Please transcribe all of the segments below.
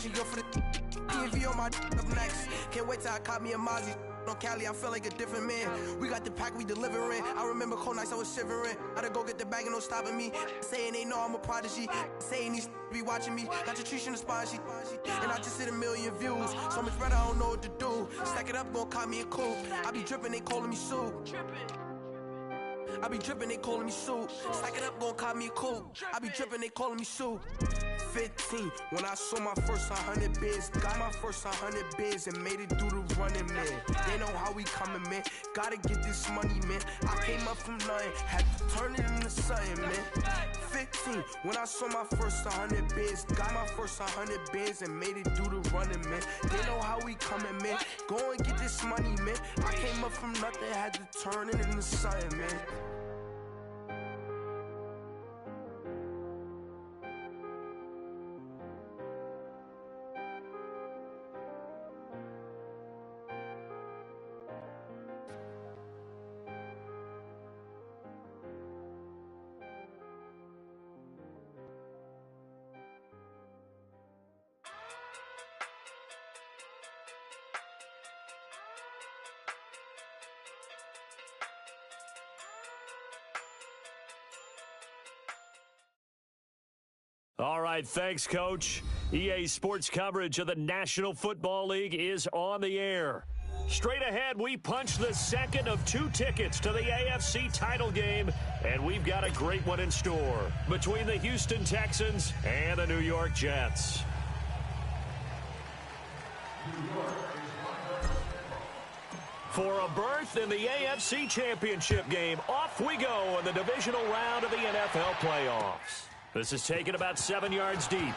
she go for the DMV on my up next. Can't wait till I caught me a Mozzie. On Cali, I feel like a different man. We got the pack, we delivering. I remember cold nights I was shivering. Gotta go get the bag and no stopping me. Saying they know I'm a prodigy. Saying these be watching me. Got your trees in the spot, and I just hit 1 million views. So much better, I don't know what to do. Stack it up, gon' call me a coupe. I be dripping, they calling me soup. I be dripping, they calling me soup. Stack it up, gon' call me a coupe. I be dripping, they calling me soup. 15, when I saw my first 100 bids. Got my first 100 bids and made it through the running, man. They know how we coming, man. Gotta get this money, man. I came up from nothing, had to turn it into something, man. 15, when I saw my first 100 bids. Got my first 100 bids and made it through the running, man. They know how we coming, man. Go and get this money, man. I came up from nothing, had to turn it into something, man. All right, thanks, Coach. EA Sports coverage of the National Football League is on the air. Straight ahead, we punch the second of 2 tickets to the AFC title game, and we've got a great one in store between the Houston Texans and the New York Jets. For a berth in the AFC Championship game, off we go in the divisional round of the NFL playoffs. This is taken about 7 yards deep.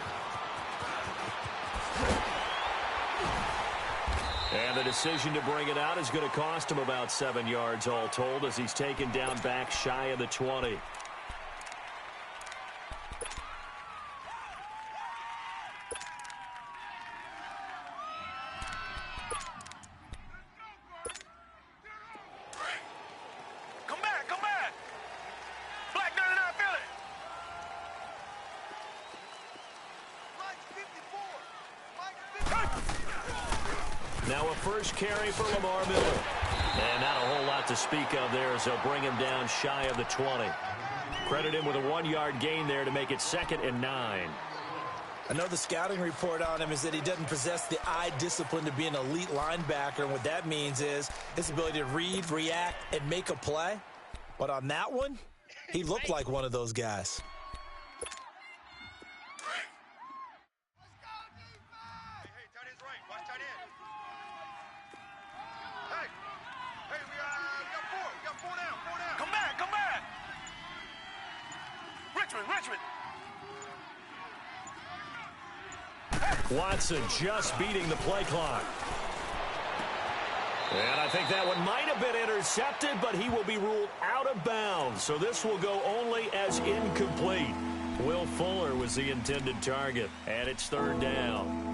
And the decision to bring it out is going to cost him about 7 yards all told as he's taken down back shy of the 20. Now a first carry for Lamar Miller. And not a whole lot to speak of there as they'll bring him down shy of the 20. Credit him with a 1-yard gain there to make it 2nd and 9. I know the scouting report on him is that he doesn't possess the eye discipline to be an elite linebacker. And what that means is his ability to read, react, and make a play. But on that one, he looked like one of those guys. Watson just beating the play clock. And I think that one might have been intercepted, but he will be ruled out of bounds. So this will go only as incomplete. Will Fuller was the intended target, and it's 3rd down.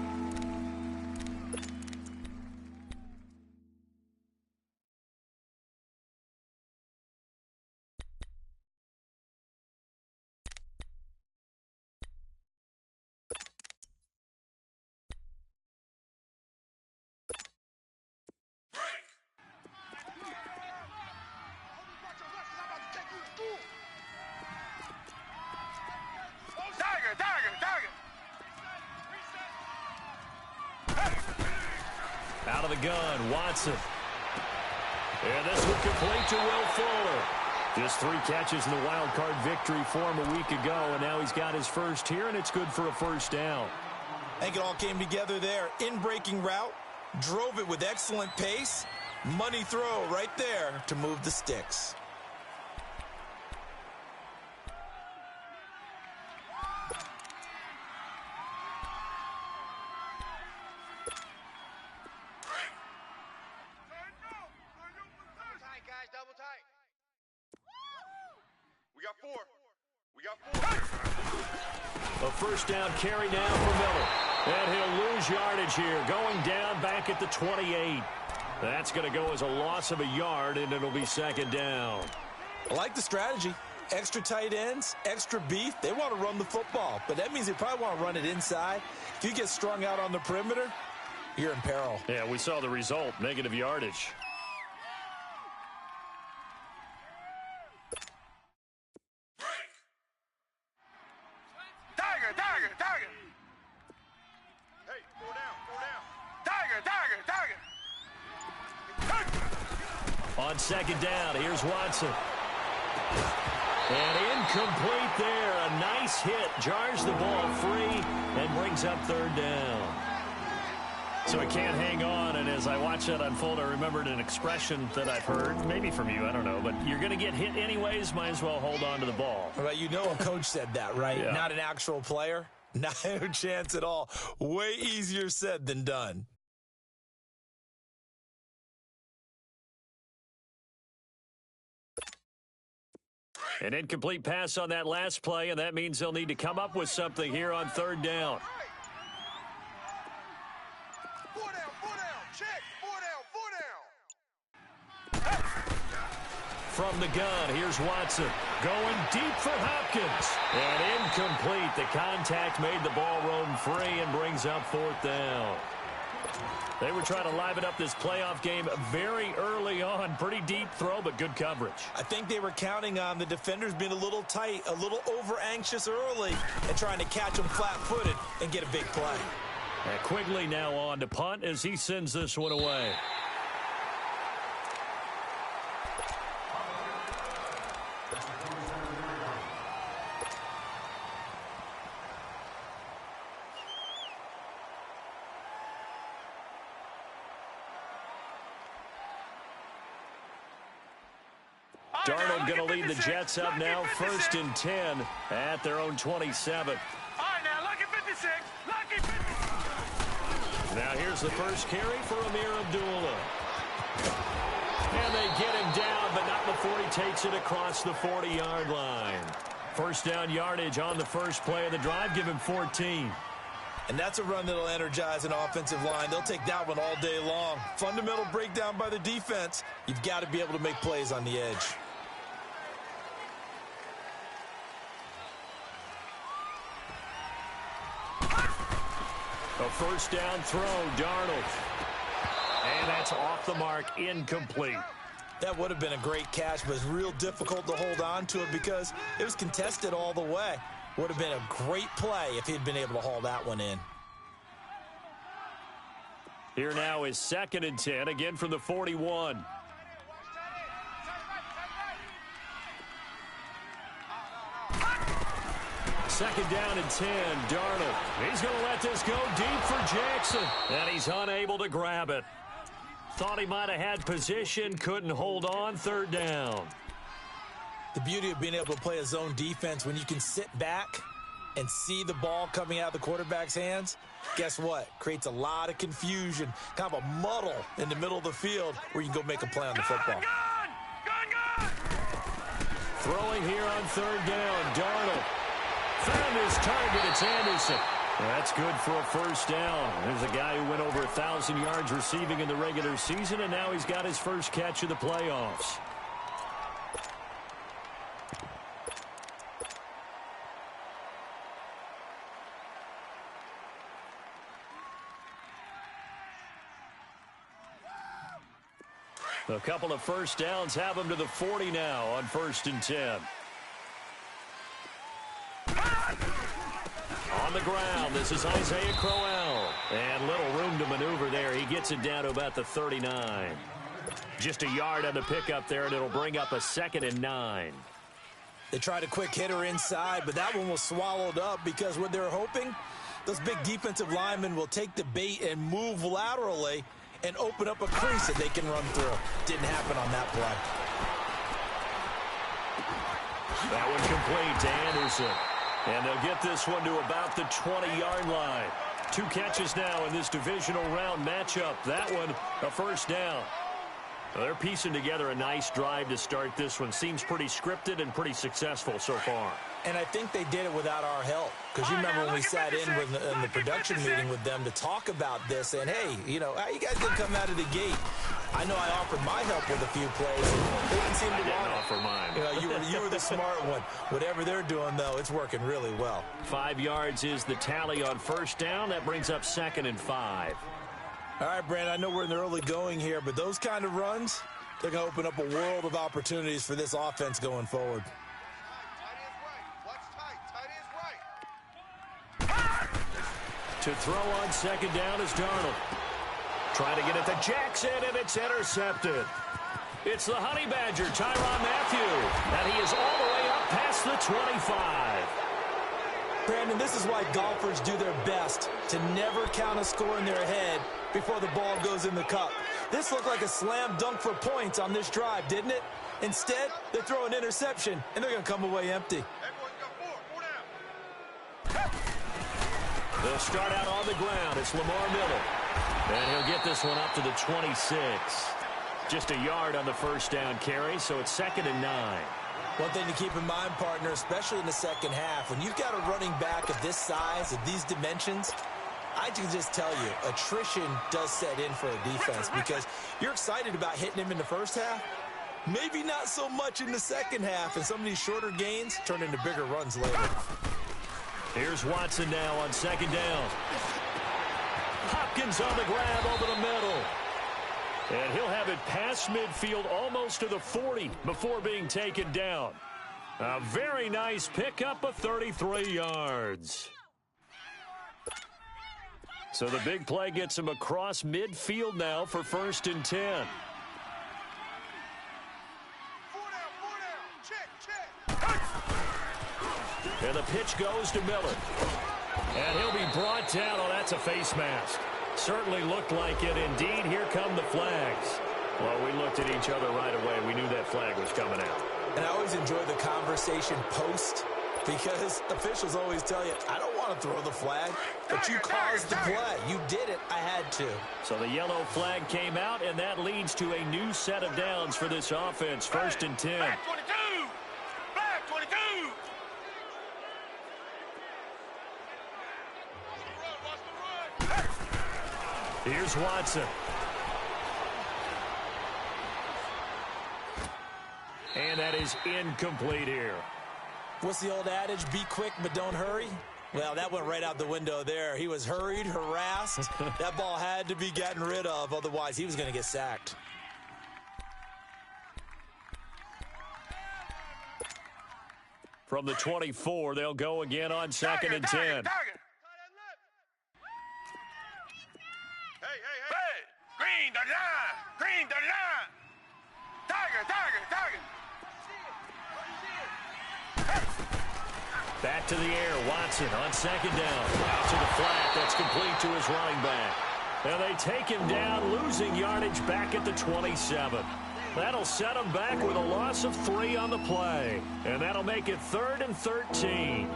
Out of the gun, Watson. And this will complete to Will Fuller. Just 3 catches in the wild card victory for him a week ago, and now he's got his first here, and it's good for a 1st down. I think it all came together there. In-breaking route, drove it with excellent pace. Money throw right there to move the sticks. A 1st down carry now for Miller. And he'll lose yardage here, going down back at the 28. That's going to go as a loss of a yard, and it'll be 2nd down. I like the strategy. extra tight ends, extra beef. They want to run the football, but that means they probably want to run it inside. If you get strung out on the perimeter, you're in peril. Yeah, we saw the result, negative yardage. Tiger. Hey, four down. On second down, here's Watson. And incomplete there. A nice hit. Jars the ball free and brings up third down. So it can't hang on, and as I watch that unfold, I remembered an expression that I've heard, maybe from you, I don't know, but you're going to get hit anyways, might as well hold on to the ball. Well, you know a coach said that, right? Yeah. Not an actual player. No chance at all. Way easier said than done. An incomplete pass on that last play, and that means they'll need to come up with something here on third down. From the gun, here's Watson. Going deep for Hopkins. And incomplete. The contact made the ball roam free and brings up fourth down. They were trying to liven up this playoff game very early on. Pretty deep throw, but good coverage. I think they were counting on the defenders being a little tight, a little over-anxious early, and trying to catch them flat-footed and get a big play. And Quigley now on to punt as he sends this one away. Darnold going to lead the Jets up now, 1st and 10 at their own 27. All right, now, lucky 56. Lucky 56. Now here's the first carry for Amir Abdullah. And they get him down, but not before he takes it across the 40-yard line. First down yardage on the first play of the drive, give him 14. And that's a run that'll energize an offensive line. They'll take that one all day long. Fundamental breakdown by the defense. You've got to be able to make plays on the edge. A first down throw, Darnold. And that's off the mark, incomplete. That would have been a great catch, but it's real difficult to hold on to it because it was contested all the way. Would have been a great play if he'd been able to haul that one in. Here now is 2nd and 10, again from the 41. Second down and 10, Darnold. He's going to let this go deep for Jackson. And he's unable to grab it. Thought he might have had position, couldn't hold on, third down. The beauty of being able to play a zone defense when you can sit back and see the ball coming out of the quarterback's hands, guess what? Creates a lot of confusion, kind of a muddle in the middle of the field where you can go make a play on the football. Gun! Throwing here on third down, Darnold. Found his target, it's Anderson. That's good for a first down. There's a guy who went over 1,000 yards receiving in the regular season, and now he's got his first catch of the playoffs. A couple of first downs have him to the 40 now on 1st and 10. On the ground, this is Isaiah Crowell. And little room to maneuver there. He gets it down to about the 39. Just a yard on the pickup there, and it'll bring up a 2nd and 9. They tried a quick hitter inside, but that one was swallowed up because what they're hoping, those big defensive linemen will take the bait and move laterally and open up a crease that they can run through. Didn't happen on that play. That one complete to Anderson. And they'll get this one to about the 20-yard line. 2 catches now in this divisional round matchup. That one, a first down. Well, they're piecing together a nice drive to start this one. Seems pretty scripted and pretty successful so far. And I think they did it without our help. Because you remember when we sat in the production meeting with them to talk about this, and hey, you know, how you guys didn't come out of the gate. I know I offered my help with a few plays. They didn't seem to want it. Offer mine. You know, you were the smart one. Whatever they're doing, though, it's working really well. 5 yards is the tally on first down. That brings up 2nd and 5. All right, Brandon, I know we're in the early going here, but those kind of runs, they're going to open up a world of opportunities for this offense going forward. To throw on 2nd down is Darnold. Trying to get it to Jackson, and it's intercepted. It's the Honey Badger, Tyrann Mathieu, and he is all the way up past the 25. Brandon, this is why golfers do their best to never count a score in their head before the ball goes in the cup. This looked like a slam dunk for points on this drive, didn't it? Instead, they throw an interception, and they're going to come away empty. They'll start out on the ground. It's Lamar Miller. And he'll get this one up to the 26. Just a yard on the first down carry, so it's 2nd and 9. One thing to keep in mind, partner, especially in the second half, when you've got a running back of this size, of these dimensions, I can just tell you, attrition does set in for a defense because you're excited about hitting him in the first half. Maybe not so much in the second half, and some of these shorter gains turn into bigger runs later. Here's Watson now on 2nd down. Hopkins on the grab over the middle. And he'll have it past midfield almost to the 40 before being taken down. A very nice pickup of 33 yards. So the big play gets him across midfield now for 1st and 10. And the pitch goes to Miller. And he'll be brought down. Oh, that's a face mask. Certainly looked like it. Indeed, here come the flags. Well, we looked at each other right away. We knew that flag was coming out. And I always enjoy the conversation post because officials always tell you, I don't want to throw the flag, but you caused the play. You did it. I had to. So the yellow flag came out, and that leads to a new set of downs for this offense. 1st and 10. Flag 22! Flag 22! Here's Watson. And that is incomplete here. What's the old adage? Be quick, but don't hurry. Well, that went right out the window there. He was hurried, harassed. That ball had to be gotten rid of. Otherwise, he was going to get sacked. From the 24, they'll go again on 2nd and 10. Green the line! Green the line! Tiger! Back to the air. Watson on 2nd down. Out to the flat. That's complete to his running back. And they take him down, losing yardage back at the 27. That'll set him back with a loss of 3 on the play. And that'll make it 3rd and 13.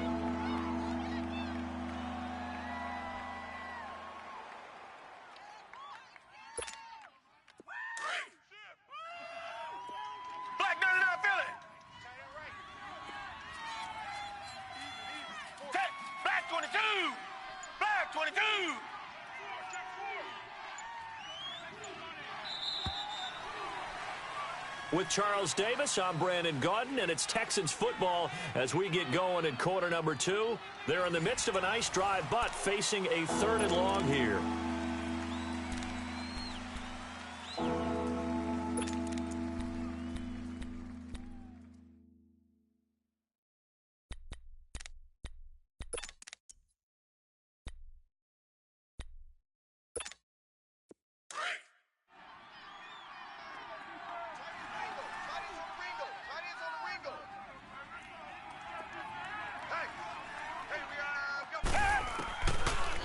With Charles Davis, I'm Brandon Gaudin, and it's Texans football as we get going in quarter number 2. They're in the midst of a nice drive, but facing a 3rd and long here.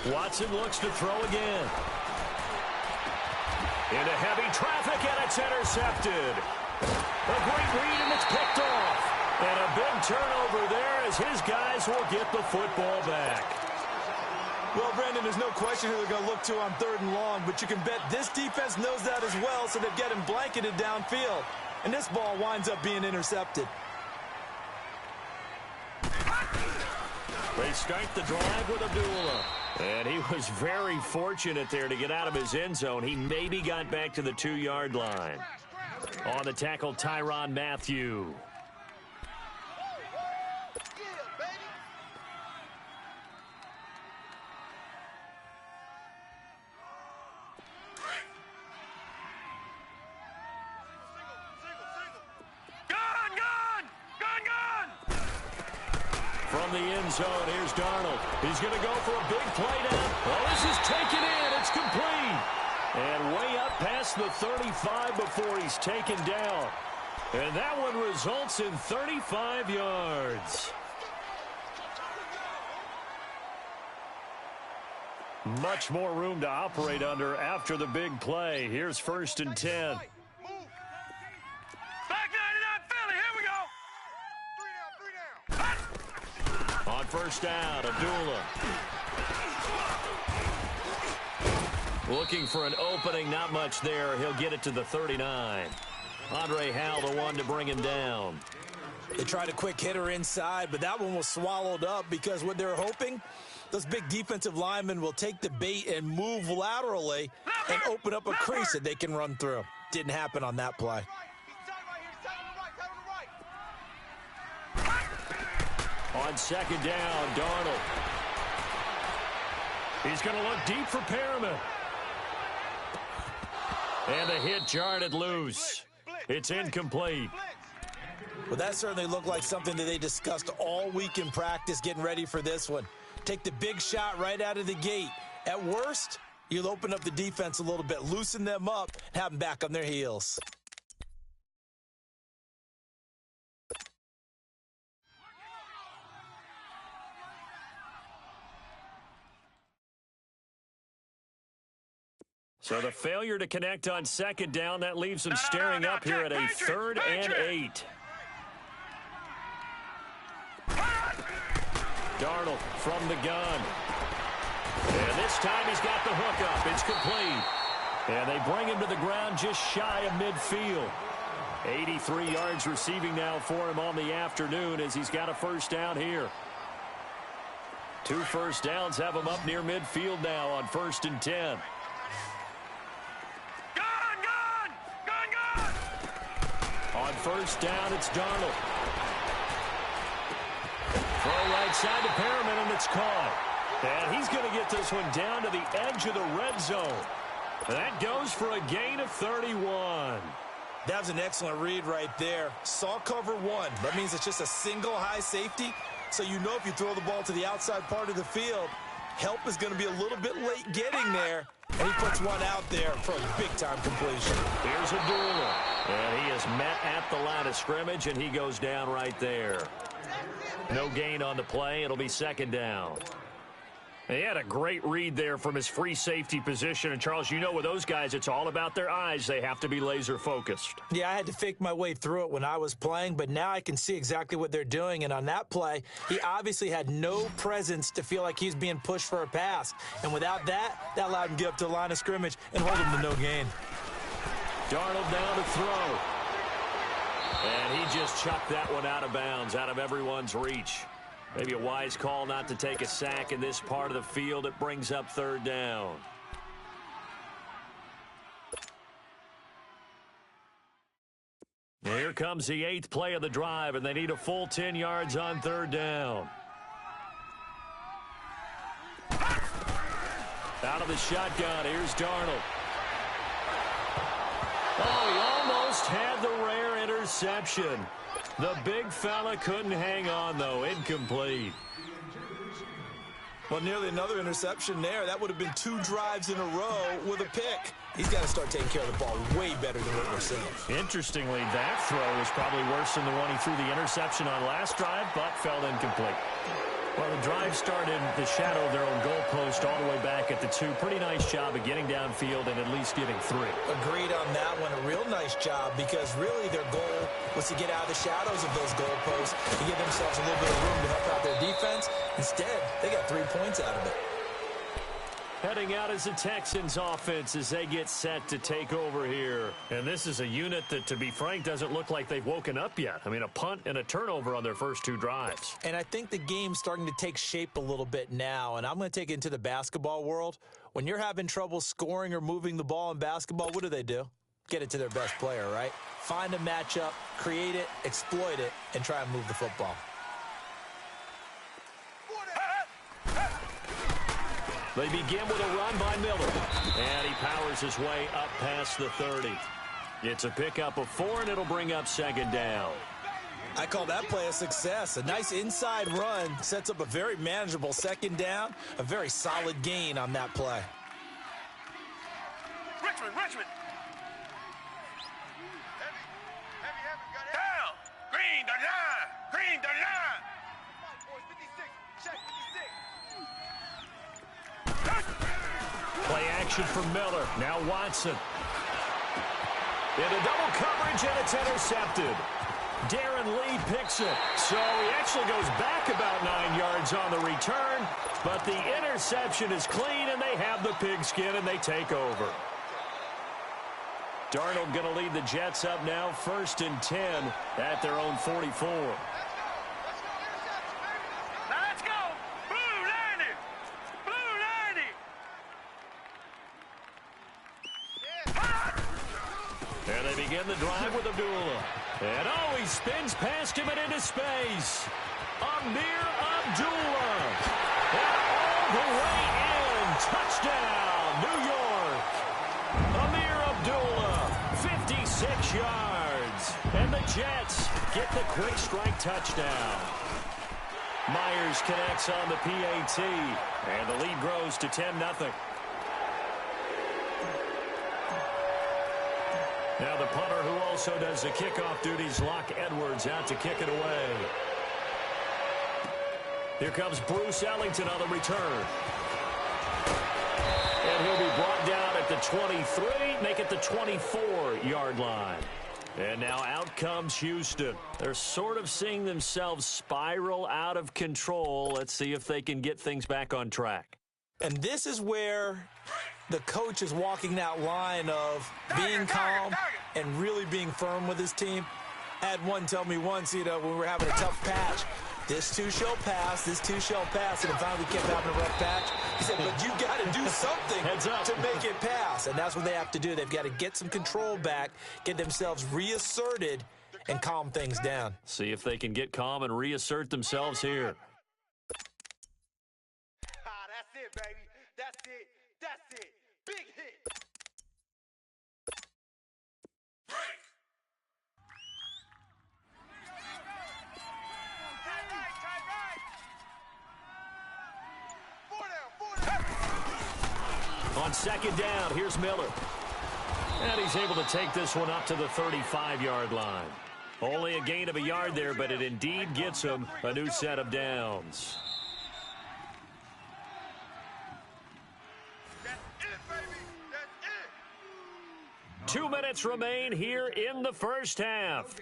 Watson looks to throw again. Into heavy traffic, and it's intercepted. A great read, and it's picked off. And a big turnover there as his guys will get the football back. Well, Brandon, there's no question who they're going to look to on 3rd and long, but you can bet this defense knows that as well, so they've got him blanketed downfield. And this ball winds up being intercepted. They start the drive with Abdullah. And he was very fortunate there to get out of his end zone. He maybe got back to the 2-yard line. On the tackle, Tyrann Mathieu. From the end zone, here's Darnold. He's going to go for a big play now. Oh, this is taken in. It's complete. And way up past the 35 before he's taken down. And that one results in 35 yards. Much more room to operate under after the big play. Here's 1st and 10. On 1st down, Abdullah. Looking for an opening, not much there. He'll get it to the 39. Andre Howell, the one to bring him down. They tried a quick hitter inside, but that one was swallowed up because what they're hoping, those big defensive linemen will take the bait and move laterally and open up a crease that they can run through. Didn't happen on that play. On 2nd down, Darnold. He's going to look deep for Perriman. And the hit jarred it loose. It's incomplete. Well, that certainly looked like something that they discussed all week in practice getting ready for this one. Take the big shot right out of the gate. At worst, you'll open up the defense a little bit, loosen them up, and have them back on their heels. So the failure to connect on 2nd down, that leaves them staring up here at a 3rd and 8. Darnold from the gun. And this time he's got the hook up. It's complete. And they bring him to the ground just shy of midfield. 83 yards receiving now for him on the afternoon as he's got a 1st down here. 2 first downs have him up near midfield now on 1st and 10. On 1st down, it's Darnold. Throw right side to Perriman, and it's caught. And he's going to get this one down to the edge of the red zone. That goes for a gain of 31. That was an excellent read right there. Saw cover 1. That means it's just a single high safety. So you know if you throw the ball to the outside part of the field, help is going to be a little bit late getting there. And he puts one out there for a big-time completion. Here's Abdullah. And he is met at the line of scrimmage, and he goes down right there. No gain on the play. It'll be 2nd down. He had a great read there from his free safety position. And, Charles, you know with those guys, it's all about their eyes. They have to be laser-focused. Yeah, I had to fake my way through it when I was playing, but now I can see exactly what they're doing. And on that play, he obviously had no presence to feel like he's being pushed for a pass. And without that, that allowed him to get up to the line of scrimmage and hold him to no gain. Darnold down to throw. And he just chucked that one out of bounds, out of everyone's reach. Maybe a wise call not to take a sack in this part of the field. It brings up 3rd down. Here comes the 8th play of the drive, and they need a full 10 yards on 3rd down. Out of the shotgun, here's Darnold. Oh, he almost had the rare interception. The big fella couldn't hang on, though. Incomplete. Well, nearly another interception there. That would have been 2 drives in a row with a pick. He's got to start taking care of the ball way better than what we're seeing. Interestingly, that throw was probably worse than the one he threw the interception on last drive, but fell incomplete. Well, the drive started the shadow of their own goalpost all the way back at the 2. Pretty nice job of getting downfield and at least getting 3. Agreed on that one. A real nice job because really their goal was to get out of the shadows of those goalposts to give themselves a little bit of room to help out their defense. Instead, they got 3 points out of it. Heading out as the Texans offense as they get set to take over here. And this is a unit that, to be frank, doesn't look like they've woken up yet. I mean, a punt and a turnover on their first two drives. And I think the game's starting to take shape a little bit now, and I'm going to take it into the basketball world. When you're having trouble scoring or moving the ball in basketball, what do? Get it to their best player, right? Find a matchup, create it, exploit it, and try and move the football. They begin with a run by Miller. And he powers his way up past the 30. It's a pickup of 4, and it'll bring up second down. I call that play a success. A nice inside run sets up a very manageable second down. A very solid gain on that play. Richmond. Down. Green the line. Play action for Miller. Now Watson. Into double coverage, and it's intercepted. Darren Lee picks it. So he actually goes back about 9 yards on the return, but the interception is clean, and they have the pigskin, and they take over. Darnold going to lead the Jets up now, 1st and 10 at their own 44. Let's go. Blue 90. And they begin the drive with Abdullah. And he spins past him and into space. Amir Abdullah. And all the way in. Touchdown, New York. Amir Abdullah, 56 yards. And the Jets get the quick strike touchdown. Myers connects on the PAT. And the lead grows to 10-0. Now the punter, who also does the kickoff duties, Locke Edwards, out to kick it away. Here comes Bruce Ellington on the return. And he'll be brought down at the 23, make it the 24-yard line. And now out comes Houston. They're sort of seeing themselves spiral out of control. Let's see if they can get things back on track. And this is where the coach is walking that line of being calm and really being firm with his team. I had one tell me once, when we were having a tough patch, this too shall pass, and then finally kept having a rough patch. He said, but you got to do something to make it pass. And that's what they have to do. They've got to get some control back, get themselves reasserted, and calm things down. See if they can get calm and reassert themselves here. That's it, baby. That's it. Big hit. Break. On second down, here's Miller. And he's able to take this one up to the 35-yard line. Only a gain of a yard there, but it indeed gets him a new set of downs. That's it, baby. That's it. 2 minutes remain here in the first half.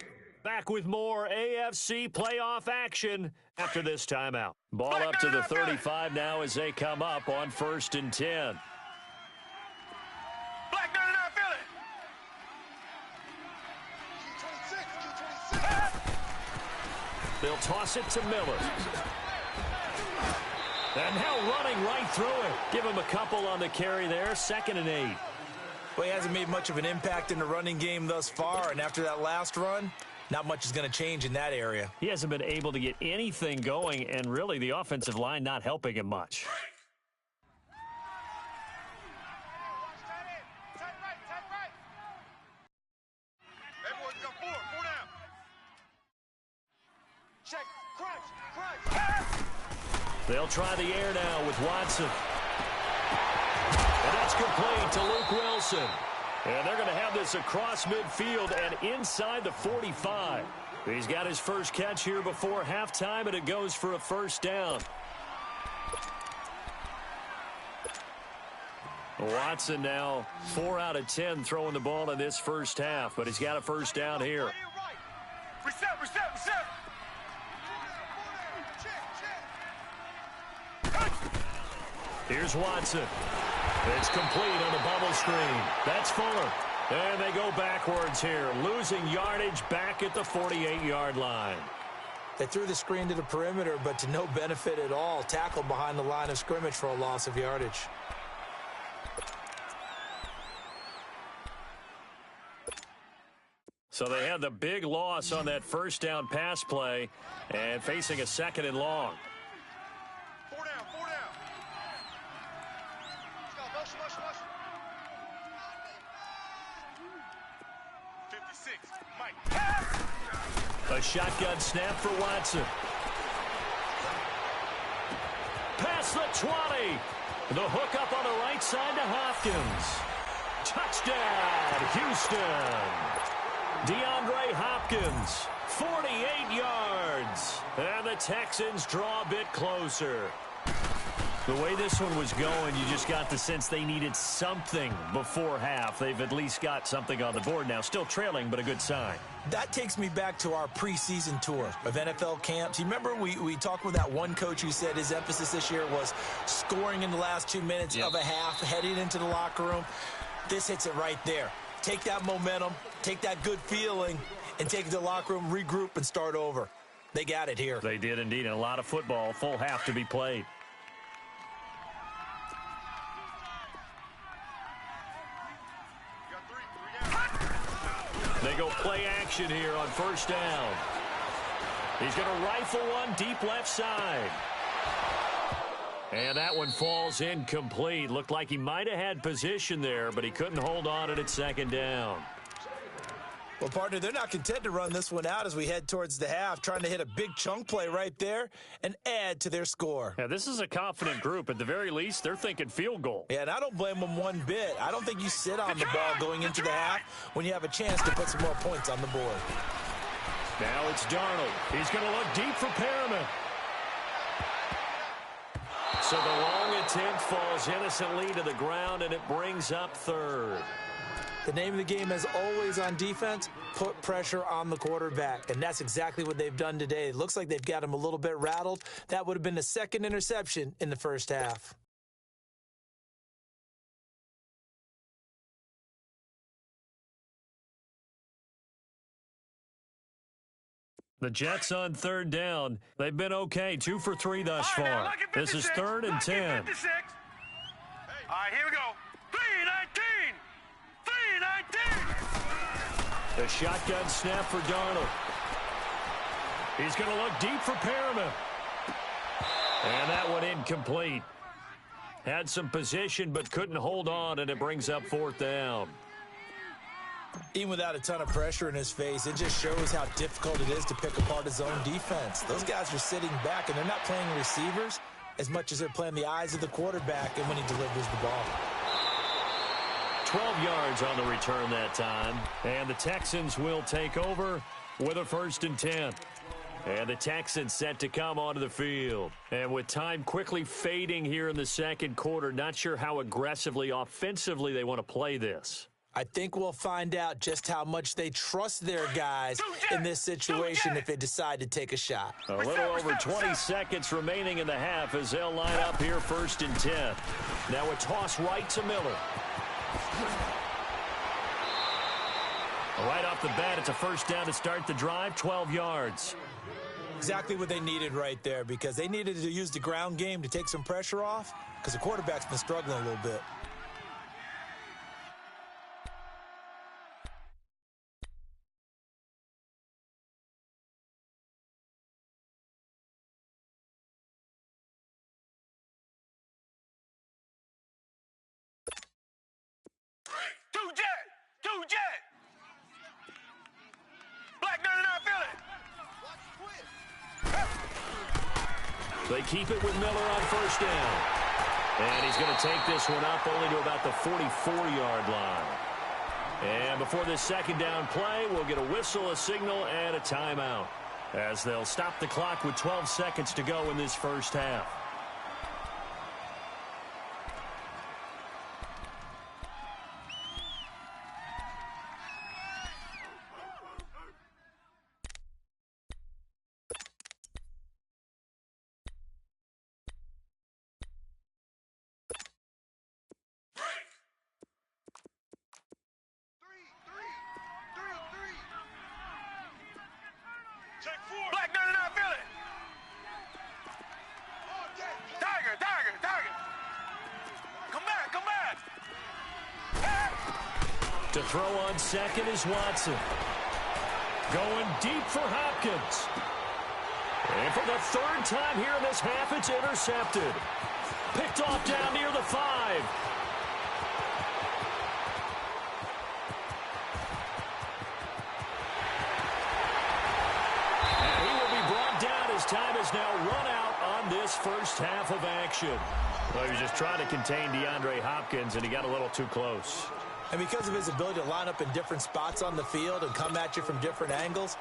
Back with more AFC playoff action after this timeout. Ball up to the 35 now as they come up on 1st and 10. Black 99 Philly. They'll toss it to Miller. And now running right through it. Give him a couple on the carry there. 2nd and 8. Well, he hasn't made much of an impact in the running game thus far, and after that last run, not much is going to change in that area. He hasn't been able to get anything going, and really the offensive line not helping him much. They'll try the air now with Watson. And that's complete to Luke Wilson. And they're going to have this across midfield and inside the 45. He's got his first catch here before halftime, and it goes for a first down. Watson now 4 out of 10 throwing the ball in this first half, but he's got a first down here. Reset. Here's Watson. It's complete on the bubble screen. That's Fuller. And they go backwards here, losing yardage back at the 48-yard line. They threw the screen to the perimeter, but to no benefit at all. Tackled behind the line of scrimmage for a loss of yardage. So they had the big loss on that first down pass play and facing a 2nd and long. 4 down, 4 down. Let's go, motion. 56, Mike. A shotgun snap for Watson. Past the 20. The hook up on the right side to Hopkins. Touchdown, Houston. DeAndre Hopkins, 48 yards. And the Texans draw a bit closer. The way this one was going, you just got the sense they needed something before half. They've at least got something on the board now. Still trailing, but a good sign. That takes me back to our preseason tour of NFL camps. You remember we talked with that one coach who said his emphasis this year was scoring in the last 2 minutes of a half, heading into the locker room. This hits it right there. Take that momentum, take that good feeling, and take it to the locker room, regroup, and start over. They got it here. They did indeed. And a lot of football, full half to be played. They go play action here on first down. He's going to rifle one deep left side. And that one falls incomplete. Looked like he might have had position there, but he couldn't hold on it at 2nd down. Well, partner, they're not content to run this one out as we head towards the half, trying to hit a big chunk play right there and add to their score. Yeah, this is a confident group. At the very least, they're thinking field goal. Yeah, and I don't blame them one bit. I don't think you sit on the ball going into the half when you have a chance to put some more points on the board. Now it's Darnold. He's going to look deep for Perriman. So the long attempt falls innocently to the ground, and it brings up 3rd. The name of the game, as always on defense, put pressure on the quarterback. And that's exactly what they've done today. It looks like they've got him a little bit rattled. That would have been the 2nd interception in the first half. The Jets on 3rd down. They've been okay, 2 for 3 thus far. This is 3rd and 10. All right, here we go. 3-19. 3-19. The shotgun snap for Darnold. He's going to look deep for Perriman. And that one incomplete. Had some position but couldn't hold on, and it brings up 4th down. Even without a ton of pressure in his face, it just shows how difficult it is to pick apart his own defense. Those guys are sitting back, and they're not playing receivers as much as they're playing the eyes of the quarterback and when he delivers the ball. 12 yards on the return that time. And the Texans will take over with a 1st and 10. And the Texans set to come onto the field. And with time quickly fading here in the 2nd quarter, not sure how aggressively, offensively they want to play this. I think we'll find out just how much they trust their guys in this situation if they decide to take a shot. A little over 20 seconds remaining in the half as they'll line up here 1st and 10. Now a toss right to Miller. Right off the bat, it's a 1st down to start the drive, 12 yards. Exactly what they needed right there, because they needed to use the ground game to take some pressure off because the quarterback's been struggling a little bit. Two jet. Black 99 Philly. They keep it with Miller on 1st down. And he's going to take this one up only to about the 44-yard line. And before this 2nd down play, we'll get a whistle, a signal, and a timeout, as they'll stop the clock with 12 seconds to go in this first half. To throw on second is Watson. Going deep for Hopkins. And for the third time here in this half, it's intercepted. Picked off down near the 5. And he will be brought down as time is now run out on this first half of action. Well, he was just trying to contain DeAndre Hopkins, and he got a little too close. And because of his ability to line up in different spots on the field and come at you from different angles,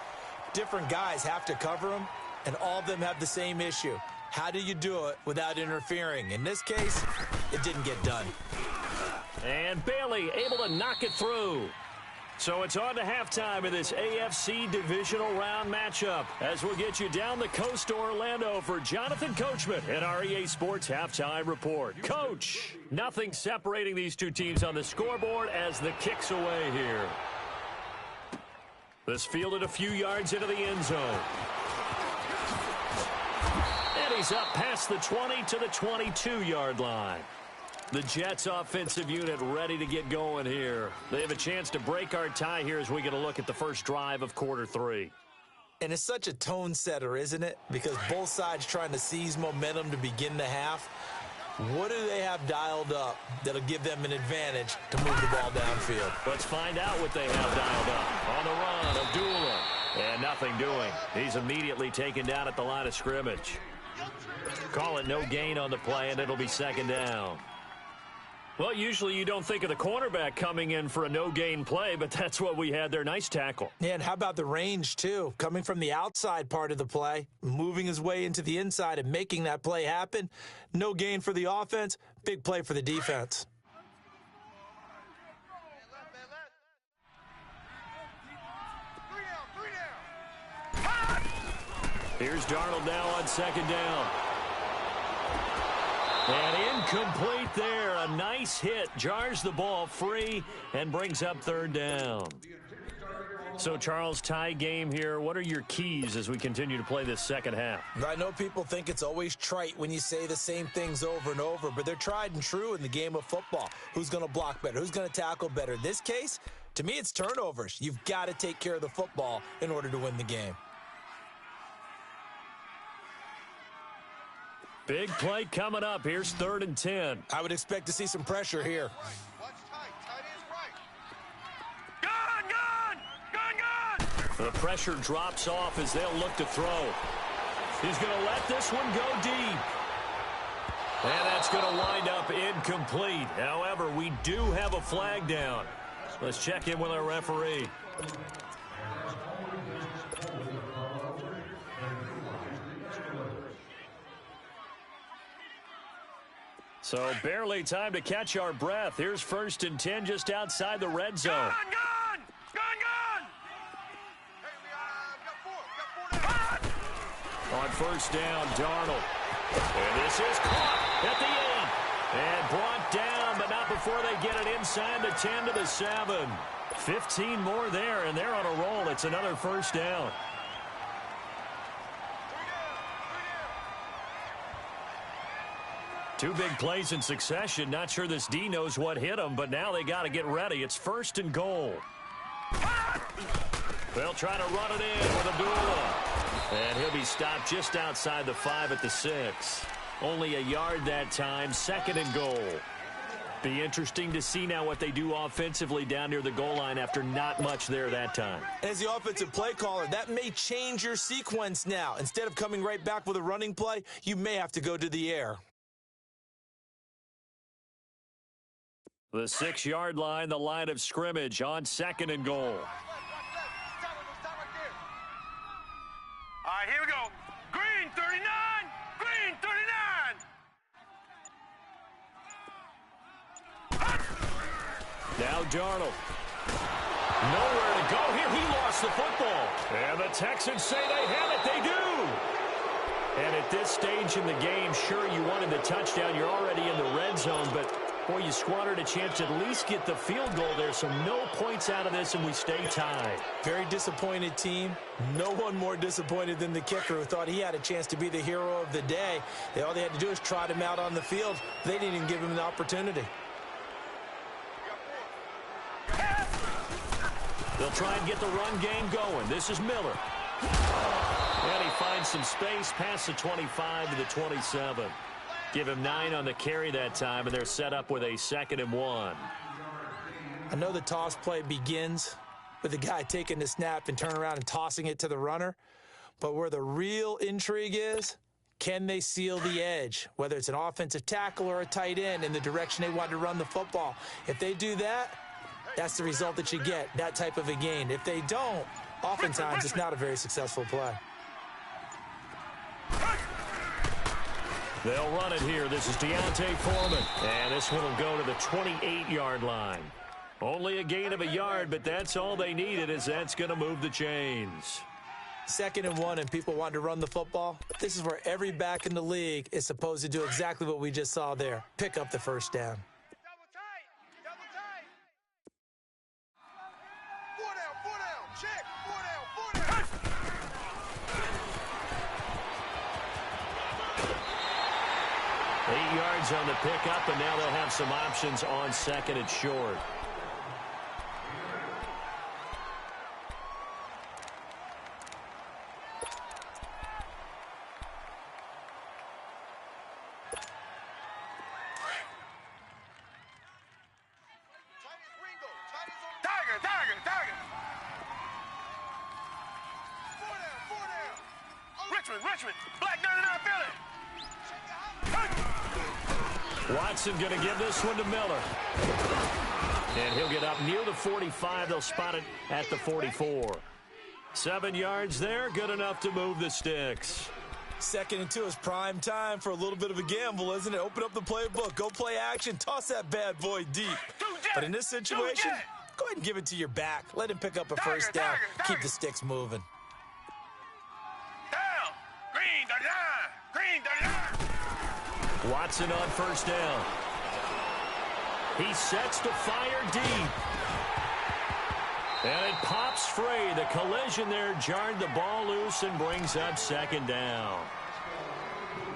different guys have to cover him, and all of them have the same issue. How do you do it without interfering? In this case, it didn't get done. And Bailey able to knock it through. So it's on to halftime in this AFC divisional round matchup as we'll get you down the coast to Orlando for Jonathan Coachman at our EA Sports Halftime Report. Coach, nothing separating these two teams on the scoreboard as the kick's away here. This fielded a few yards into the end zone. And he's up past the 20 to the 22-yard line. The Jets offensive unit ready to get going here. They have a chance to break our tie here as we get a look at the first drive of quarter 3. And it's such a tone setter, isn't it? Because both sides trying to seize momentum to begin the half. What do they have dialed up that'll give them an advantage to move the ball downfield? Let's find out what they have dialed up. On the run, Abdullah. And nothing doing. He's immediately taken down at the line of scrimmage. Call it no gain on the play, and it'll be second down. Well, usually you don't think of the cornerback coming in for a no-gain play, but that's what we had there. Nice tackle. Yeah, and how about the range, too? Coming from the outside part of the play, moving his way into the inside and making that play happen. No gain for the offense, big play for the defense. Here's Darnold now on second down. And incomplete there. A nice hit. Jars the ball free and brings up third down. So, Charles, tie game here. What are your keys as we continue to play this second half? I know people think it's always trite when you say the same things over and over, but they're tried and true in the game of football. Who's going to block better? Who's going to tackle better? In this case, to me, it's turnovers. You've got to take care of the football in order to win the game. Big play coming up. Here's 3rd and 10. I would expect to see some pressure here. The pressure drops off as they'll look to throw. He's going to let this one go deep. And that's going to wind up incomplete. However, we do have a flag down. Let's check in with our referee. So barely time to catch our breath. Here's 1st and 10 just outside the red zone. Gun! On 1st down, Darnold. And this is caught at the 8. And brought down, but not before they get it inside the 10 to the 7. 15 more there, and they're on a roll. It's another 1st down. Two big plays in succession. Not sure this D knows what hit them, but now they got to get ready. It's 1st and goal. They'll try to run it in with Abdullah. And he'll be stopped just outside the 5 at the 6. Only a yard that time. 2nd and goal. Be interesting to see now what they do offensively down near the goal line after not much there that time. As the offensive play caller, that may change your sequence now. Instead of coming right back with a running play, you may have to go to the air. The 6-yard line, the line of scrimmage on 2nd and goal. All right, here we go. Green 39! Green 39! Now Darnold. Nowhere to go here. He lost the football. And the Texans say they have it. They do. And at this stage in the game, sure, you wanted the touchdown. You're already in the red zone, but boy, you squandered a chance to at least get the field goal there, so no points out of this, and we stay tied. Very disappointed team. No one more disappointed than the kicker who thought he had a chance to be the hero of the day. All they had to do is trot him out on the field. They didn't even give him the opportunity. They'll try and get the run game going. This is Miller. And he finds some space past the 25 to the 27. Give him 9 on the carry that time, and they're set up with a 2nd and 1. I know the toss play begins with the guy taking the snap and turning around and tossing it to the runner. But where the real intrigue is, can they seal the edge, whether it's an offensive tackle or a tight end, in the direction they want to run the football? If they do that, that's the result that you get, that type of a gain. If they don't, oftentimes it's not a very successful play. They'll run it here. This is Deontay Foreman. And this one will go to the 28-yard line. Only a gain of a yard, but that's all they needed, as that's going to move the chains. 2nd and 1, and people want to run the football. This is where every back in the league is supposed to do exactly what we just saw there. Pick up the first down. Double tight. Double tight. 4 down, 4 down. Check. 4 down, 4 down. 8 yards on the pickup, and now they'll have some options on 2nd and short. Tiger, Tiger, Tiger. 4 down, 4 down. Richmond. Black 99 Philly. Watson going to give this one to Miller. And he'll get up near the 45. They'll spot it at the 44. 7 yards there, good enough to move the sticks. 2nd and 2 is prime time for a little bit of a gamble, isn't it? Open up the playbook, go play action, toss that bad boy deep. But in this situation, go ahead and give it to your back. Let him pick up a first down. Keep the sticks moving. Down. Green 39. Watson on first down. He sets to fire deep. And it pops free. The collision there jarred the ball loose and brings up 2nd down.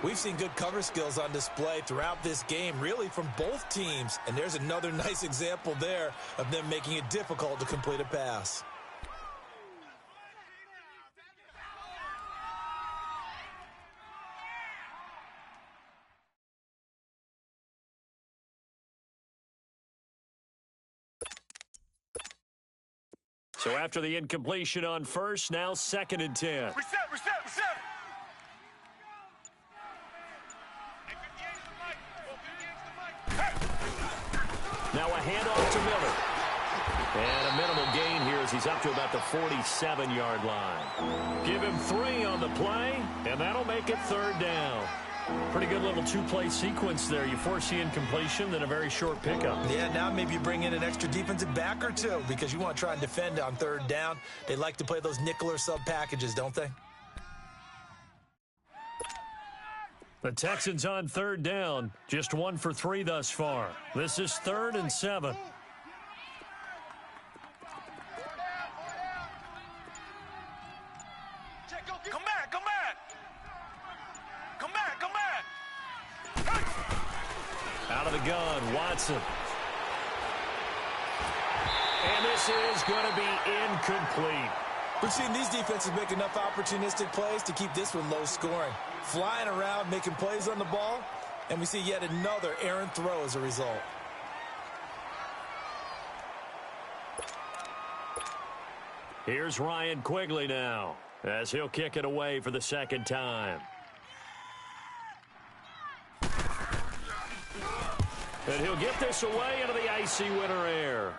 We've seen good cover skills on display throughout this game, really from both teams. And there's another nice example there of them making it difficult to complete a pass. So after the incompletion on first, now 2nd and 10. Reset. Now a handoff to Miller. And a minimal gain here as he's up to about the 47-yard line. Give him 3 on the play, and that'll make it 3rd down. Pretty good little 2-play sequence there. You force the incompletion, then a very short pickup. Yeah, now maybe you bring in an extra defensive back or 2 because you want to try and defend on 3rd down. They like to play those nickel or sub packages, don't they? The Texans on 3rd down. Just 1 for 3 thus far. This is 3rd and 7. Out of the gun, Watson. And this is going to be incomplete. We've seen these defenses make enough opportunistic plays to keep this one low scoring. Flying around, making plays on the ball, and we see yet another errant throw as a result. Here's Ryan Quigley now, as he'll kick it away for the 2nd time. And he'll get this away into the icy winter air.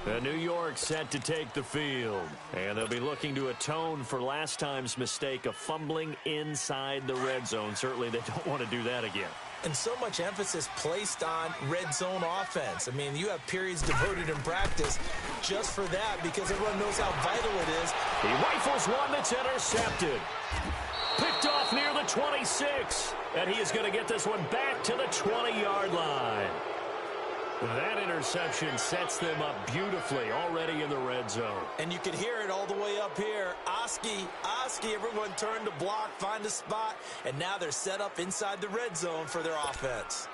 And New York set to take the field. And they'll be looking to atone for last time's mistake of fumbling inside the red zone. Certainly they don't want to do that again. And so much emphasis placed on red zone offense. I mean, you have periods devoted in practice just for that because everyone knows how vital it is. He rifles one that's intercepted. Picked off near the 26. And he is going to get this one back to the 20-yard line. That interception sets them up beautifully already in the red zone. And you can hear it all the way up here. Oski, everyone turned to block, find a spot, and now they're set up inside the red zone for their offense.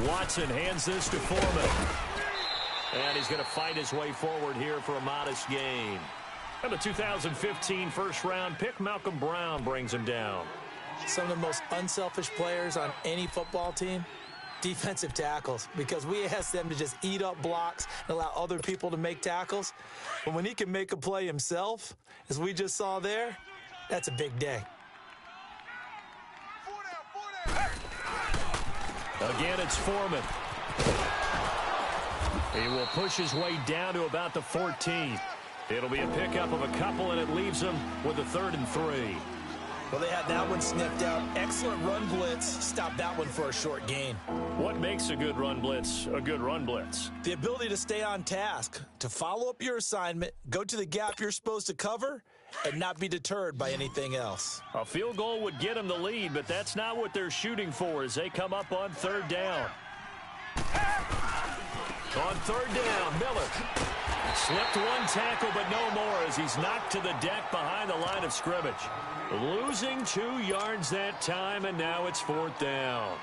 Watson hands this to Foreman. And he's going to fight his way forward here for a modest gain. And the 2015 first-round pick, Malcolm Brown, brings him down. Some of the most unselfish players on any football team, defensive tackles, because we ask them to just eat up blocks and allow other people to make tackles. But when he can make a play himself, as we just saw there, that's a big day. Again, it's Foreman. He will push his way down to about the 14. It'll be a pickup of a couple, and it leaves him with a 3rd and 3. Well, they had that one sniffed out. Excellent run blitz. Stop that one for a short gain. What makes a good run blitz a good run blitz? The ability to stay on task, to follow up your assignment, go to the gap you're supposed to cover, and not be deterred by anything else. A field goal would get them the lead, but that's not what they're shooting for as they come up on 3rd down. On 3rd down, Miller slipped one tackle, but no more as he's knocked to the deck behind the line of scrimmage. Losing 2 yards that time, and now it's 4th down.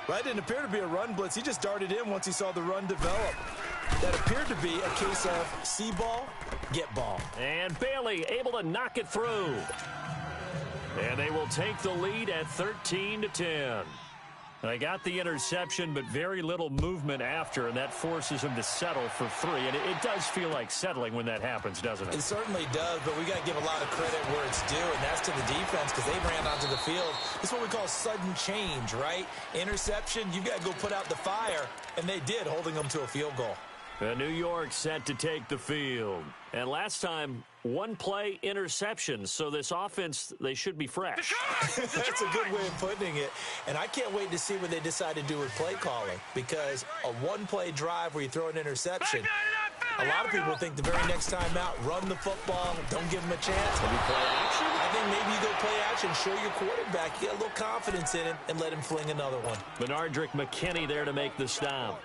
Well, it didn't appear to be a run blitz. He just darted in once he saw the run develop. That appeared to be a case of see ball, get ball. And Bailey able to knock it through. And they will take the lead at 13-10. They got the interception, but very little movement after, and that forces them to settle for 3. And it does feel like settling when that happens, doesn't it? It certainly does, but we got to give a lot of credit where it's due, and that's to the defense because they ran onto the field. It's what we call sudden change, right? Interception, you've got to go put out the fire, and they did, holding them to a field goal. New York set to take the field. And last time, 1-play interception. So this offense, they should be fresh. That's a good way of putting it. And I can't wait to see what they decide to do with play calling. Because a 1-play drive where you throw an interception, a lot of people think the very next time out, run the football, don't give them a chance. Maybe play action? I think maybe you go play action, show your quarterback, you get a little confidence in him, and let him fling another one. Bernardrick McKinney there to make the stop.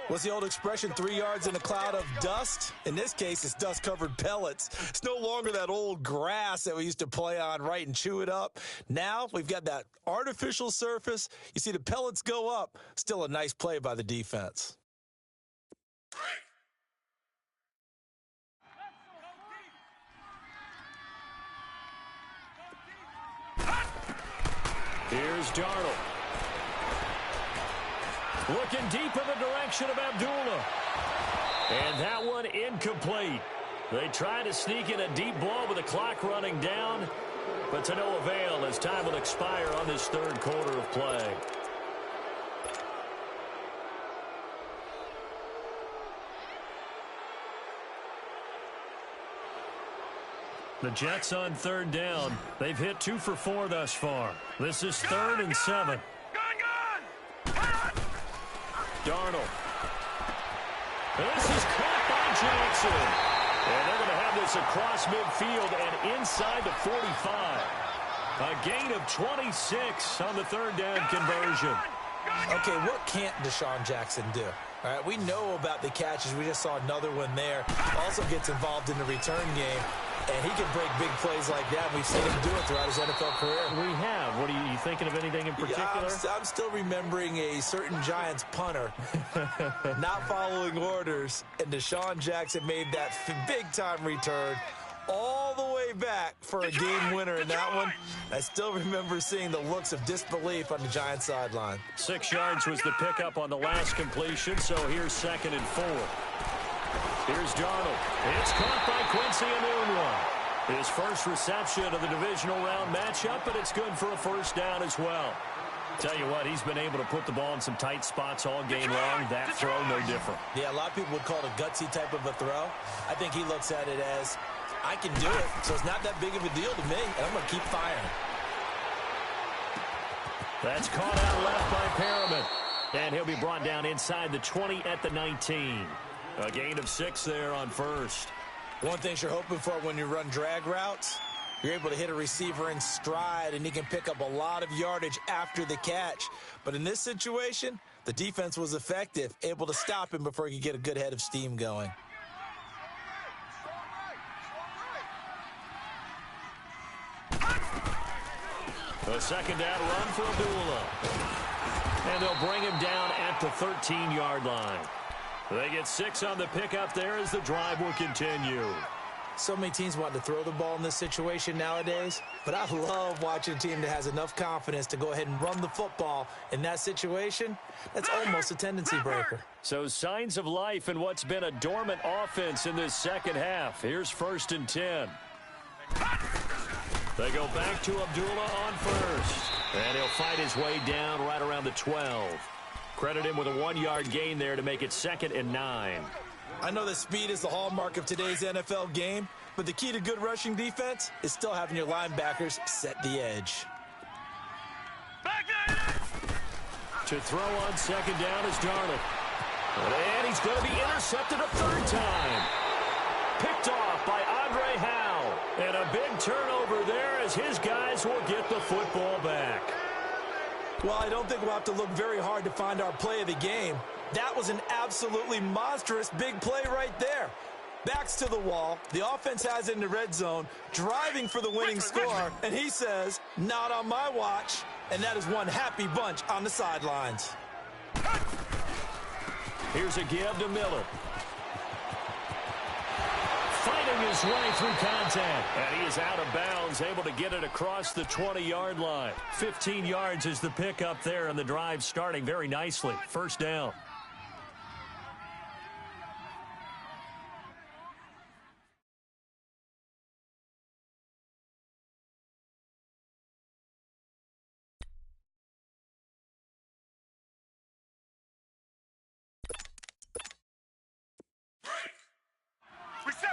What's the old expression, 3 yards in a cloud of dust? In this case, it's dust-covered pellets. It's no longer that old grass that we used to play on, right, and chew it up. Now we've got that artificial surface. You see the pellets go up. Still a nice play by the defense. Here's Darnold. Looking deep in the direction of Abdullah. And that one incomplete. They try to sneak in a deep ball with the clock running down, but to no avail as time will expire on this 3rd quarter of play. The Jets on 3rd down. They've hit 2 for 4 thus far. This is 3rd and 7. Darnold. This is caught by Jackson. And they're going to have this across midfield and inside the 45. A gain of 26 on the 3rd down conversion. Okay, what can't Deshaun Jackson do? All right, we know about the catches. We just saw another one there. Also gets involved in the return game. And he can break big plays like that. We've seen him do it throughout his NFL career. We have. What are you thinking of anything in particular? Yeah, I'm still remembering a certain Giants punter not following orders, and Deshaun Jackson made that big-time return all the way back for a game winner in that one. I still remember seeing the looks of disbelief on the Giants sideline. 6 yards was the pickup on the last completion, so here's 2nd and 4. Here's Darnold. It's caught by Quincy Enunwa. His first reception of the divisional round matchup, but it's good for a 1st down as well. Tell you what, he's been able to put the ball in some tight spots all game long. That throw, no different. Yeah, a lot of people would call it a gutsy type of a throw. I think he looks at it as, I can do it, so it's not that big of a deal to me, and I'm going to keep firing. That's caught out left by Perriman. And he'll be brought down inside the 20 at the 19. A gain of 6 there on 1st. One thing you're hoping for when you run drag routes, you're able to hit a receiver in stride, and he can pick up a lot of yardage after the catch. But in this situation, the defense was effective, able to stop him before he could get a good head of steam going. A 2nd down run for Abdullah. And they'll bring him down at the 13-yard line. They get 6 on the pickup there as the drive will continue. So many teams want to throw the ball in this situation nowadays, but I love watching a team that has enough confidence to go ahead and run the football in that situation. That's almost a tendency breaker. So signs of life in what's been a dormant offense in this second half. Here's 1st and 10. They go back to Abdullah on first. And he'll fight his way down right around the 12. Credit him with a 1-yard gain there to make it 2nd and 9. I know that speed is the hallmark of today's NFL game, but the key to good rushing defense is still having your linebackers set the edge. To throw on 2nd down is Darnold. And he's going to be intercepted a 3rd time. Picked off by Andre Howe. And a big turnover there as his guys will get the football back. Well, I don't think we'll have to look very hard to find our play of the game. That was an absolutely monstrous big play right there. Backs to the wall. The offense has it in the red zone, driving for the winning score. And he says, not on my watch. And that is one happy bunch on the sidelines. Here's a give to Miller. Fighting his way through contact. And he is out of bounds, able to get it across the 20-yard line. 15 yards is the pickup there, and the drive starting very nicely. 1st down. Reset.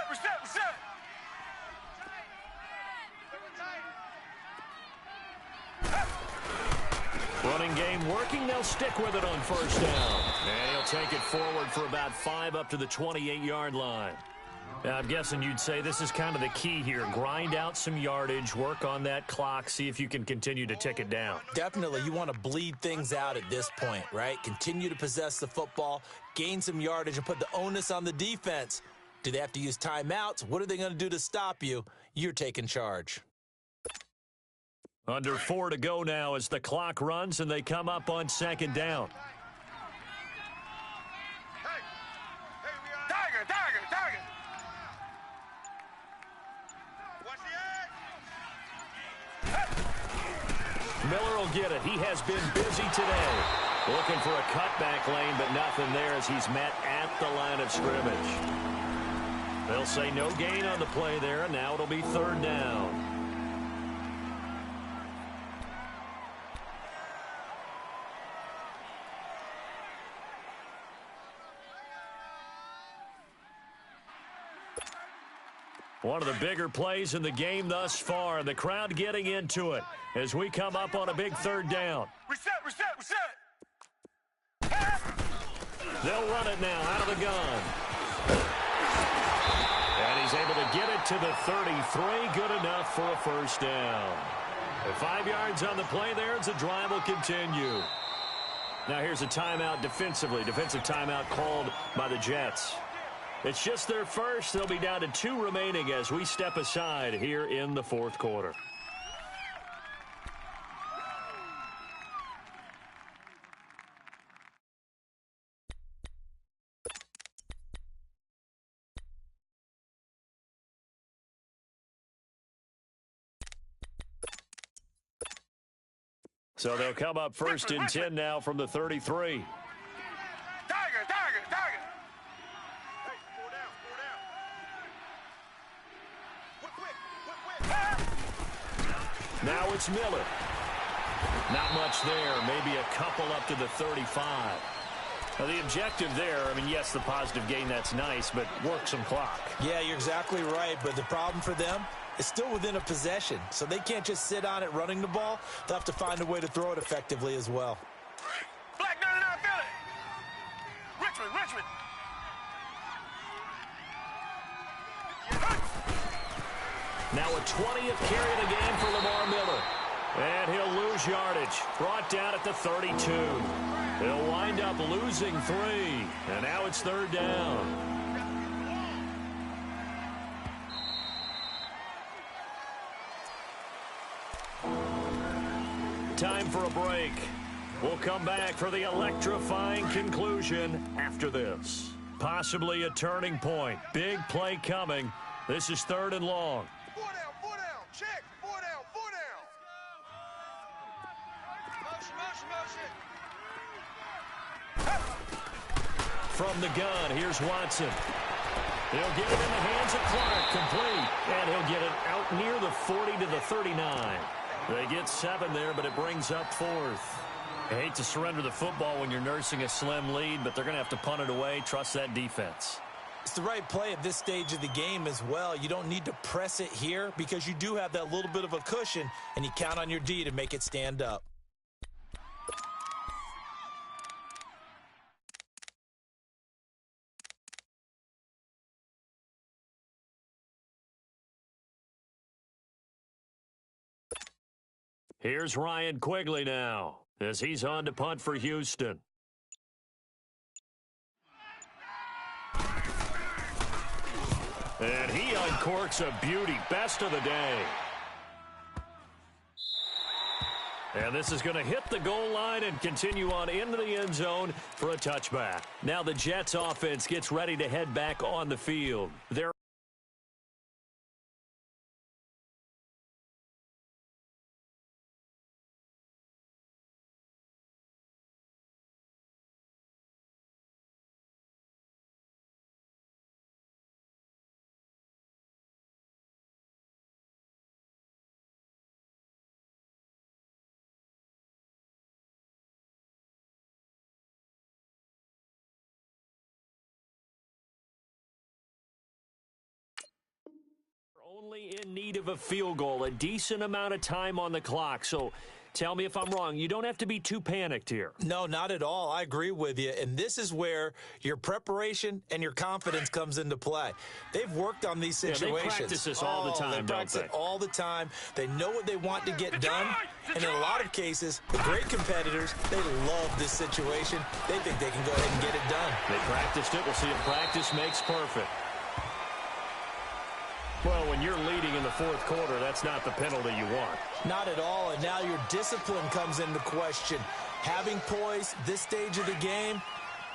Running game working. They'll stick with it on 1st down. And he'll take it forward for about 5 up to the 28-yard line. Now, I'm guessing you'd say this is kind of the key here. Grind out some yardage, work on that clock, see if you can continue to tick it down. Definitely, you want to bleed things out at this point, right? Continue to possess the football, gain some yardage, and put the onus on the defense. Do they have to use timeouts? What are they going to do to stop you? You're taking charge. Under 4 to go now as the clock runs and they come up on 2nd down. Tiger. Watch the edge. Miller will get it. He has been busy today. Looking for a cutback lane, but nothing there as he's met at the line of scrimmage. They'll say no gain on the play there, and now it'll be 3rd down. One of the bigger plays in the game thus far. The crowd getting into it as we come up on a big 3rd down. Reset. They'll run it now out of the gun. And he's able to get it to the 33. Good enough for a 1st down. And 5 yards on the play there as the drive will continue. Now here's a timeout defensively. Defensive timeout called by the Jets. It's just their first. They'll be down to 2 remaining as we step aside here in the 4th quarter. So they'll come up 1st and 10 now from the 33. Tiger. Now it's Miller. Not much there. Maybe a couple up to the 35. Now the objective there, I mean, yes, the positive gain, that's nice, but work some clock. Yeah, you're exactly right, but the problem for them is still within a possession, so they can't just sit on it running the ball. They'll have to find a way to throw it effectively as well. Black 99 Philly. Richmond. Now a 20th carry of the game for Lamar Miller. And he'll lose yardage. Brought down at the 32. He'll wind up losing 3. And now it's 3rd down. Time for a break. We'll come back for the electrifying conclusion after this. Possibly a turning point. Big play coming. This is 3rd and long. 4 down, check, 4 down, 4 down. Motion. From the gun, here's Watson. He'll get it in the hands of Clark, complete. And he'll get it out near the 40 to the 39. They get 7 there, but it brings up 4th. I hate to surrender the football when you're nursing a slim lead, but they're going to have to punt it away. Trust that defense. It's the right play at this stage of the game as well. You don't need to press it here because you do have that little bit of a cushion, and you count on your D to make it stand up. Here's Ryan Quigley now as he's on to punt for Houston. And he uncorks a beauty. Best of the day. And this is going to hit the goal line and continue on into the end zone for a touchback. Now the Jets offense gets ready to head back on the field. They're only in need of a field goal, a decent amount of time on the clock. So tell me if I'm wrong. You don't have to be too panicked here. No, not at all. I agree with you. And this is where your preparation and your confidence comes into play. They've worked on these situations. They practice this all the time, they practice don't it all the time. They know what they want to get done. And in a lot of cases, the great competitors, they love this situation. They think they can go ahead and get it done. They practiced it. We'll see if practice makes perfect. Well, when you're leading in the 4th quarter, that's not the penalty you want. Not at all, and now your discipline comes into question. Having poise this stage of the game,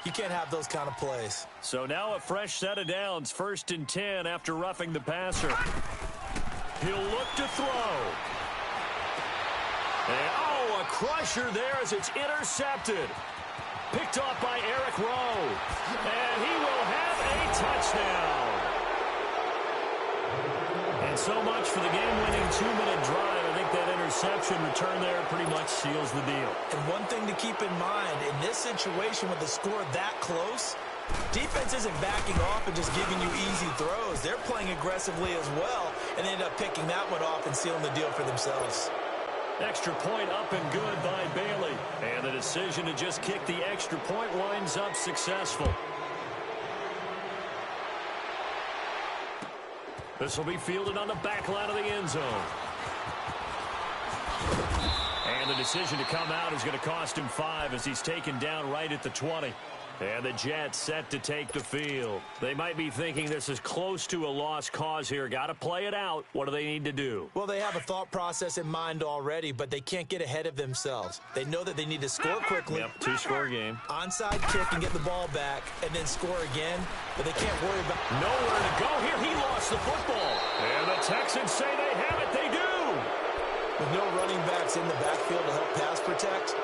you can't have those kind of plays. So now a fresh set of downs, 1st and 10 after roughing the passer. He'll look to throw. And, a crusher there as it's intercepted. Picked off by Eric Rowe. And he will have a touchdown. And so much for the game-winning 2-minute drive. I think that interception return there pretty much seals the deal. And one thing to keep in mind, in this situation with the score that close, defense isn't backing off and just giving you easy throws. They're playing aggressively as well, and they end up picking that one off and sealing the deal for themselves. Extra point up and good by Bailey. And the decision to just kick the extra point winds up successful. This will be fielded on the back line of the end zone. And the decision to come out is going to cost him 5 as he's taken down right at the 20. And the Jets set to take the field. They might be thinking this is close to a lost cause here. Got to play it out. What do they need to do? Well, they have a thought process in mind already, but they can't get ahead of themselves. They know that they need to score quickly. Yep, 2-score game. Onside kick and get the ball back, and then score again, but they can't worry about... Nowhere to go here. He lost the football. And the Texans say they have it. They do. With no running backs in the backfield to help pass protect,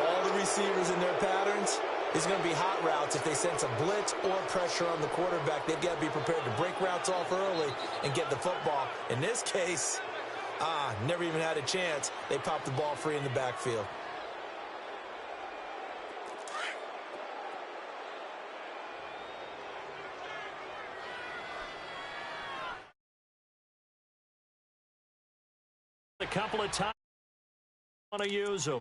all the receivers in their patterns, it's going to be hot routes. If they sense a blitz or pressure on the quarterback, they've got to be prepared to break routes off early and get the football. In this case, never even had a chance. They popped the ball free in the backfield. A couple of times want to use them.